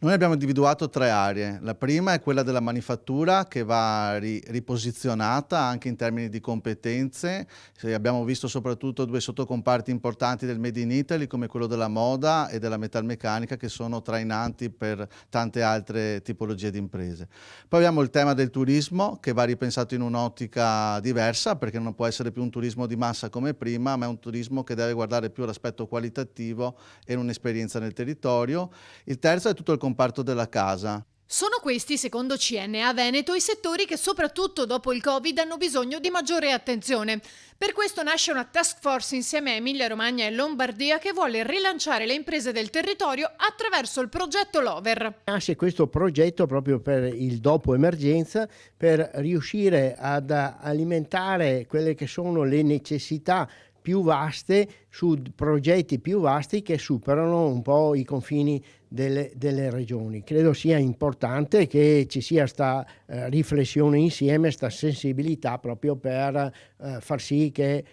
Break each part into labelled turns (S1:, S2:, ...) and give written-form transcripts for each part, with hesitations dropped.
S1: Noi abbiamo individuato 3 aree. La prima è quella della manifattura che va riposizionata anche in termini di competenze. Abbiamo visto soprattutto 2 sottocomparti importanti del Made in Italy come quello della moda e della metalmeccanica che sono trainanti per tante altre tipologie di imprese. Poi abbiamo il tema del turismo che va ripensato in un'ottica diversa perché non può essere più un turismo di massa come prima, ma è un turismo che deve guardare più all'aspetto qualitativo e un'esperienza nel territorio. Il terzo è tutto il comparto della casa.
S2: Sono questi, secondo CNA Veneto, i settori che soprattutto dopo il Covid hanno bisogno di maggiore attenzione. Per questo nasce una task force insieme a Emilia Romagna e Lombardia che vuole rilanciare le imprese del territorio attraverso il progetto Lover.
S3: Nasce questo progetto proprio per il dopo emergenza, per riuscire ad alimentare quelle che sono le necessità più vaste su progetti più vasti che superano un po' i confini delle regioni. Credo sia importante che ci sia sta riflessione insieme, sta sensibilità proprio per far sì che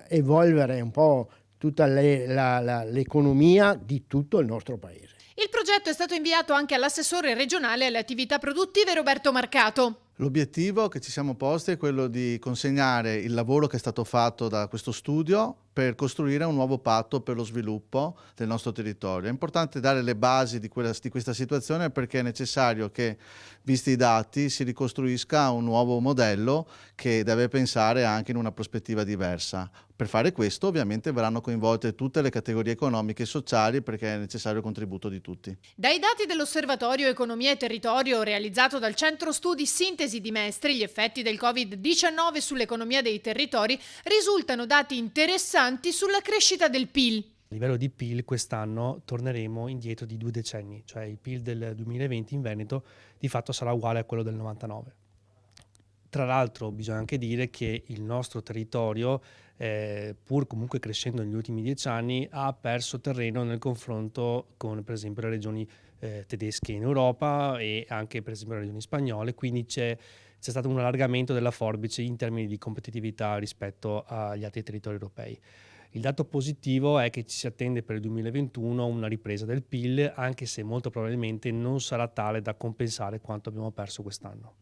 S3: evolvere un po' tutta l'economia di tutto il nostro paese.
S2: Il progetto è stato inviato anche all'assessore regionale alle attività produttive Roberto Marcato.
S1: L'obiettivo che ci siamo posti è quello di consegnare il lavoro che è stato fatto da questo studio per costruire un nuovo patto per lo sviluppo del nostro territorio. È importante dare le basi di questa situazione perché è necessario che, visti i dati, si ricostruisca un nuovo modello che deve pensare anche in una prospettiva diversa. Per fare questo ovviamente verranno coinvolte tutte le categorie economiche e sociali perché è necessario il contributo di tutti.
S2: Dai dati dell'Osservatorio Economia e Territorio realizzato dal Centro Studi Sintesi di Mestri, gli effetti del Covid-19 sull'economia dei territori risultano dati interessanti sulla crescita del PIL.
S4: A livello di PIL quest'anno torneremo indietro di 2 decenni, cioè il PIL del 2020 in Veneto di fatto sarà uguale a quello del 99. Tra l'altro bisogna anche dire che il nostro territorio, pur comunque crescendo negli ultimi 10 anni, ha perso terreno nel confronto con per esempio le regioni tedesche in Europa e anche per esempio le regioni spagnole, quindi c'è stato un allargamento della forbice in termini di competitività rispetto agli altri territori europei. Il dato positivo è che ci si attende per il 2021 una ripresa del PIL, anche se molto probabilmente non sarà tale da compensare quanto abbiamo perso quest'anno.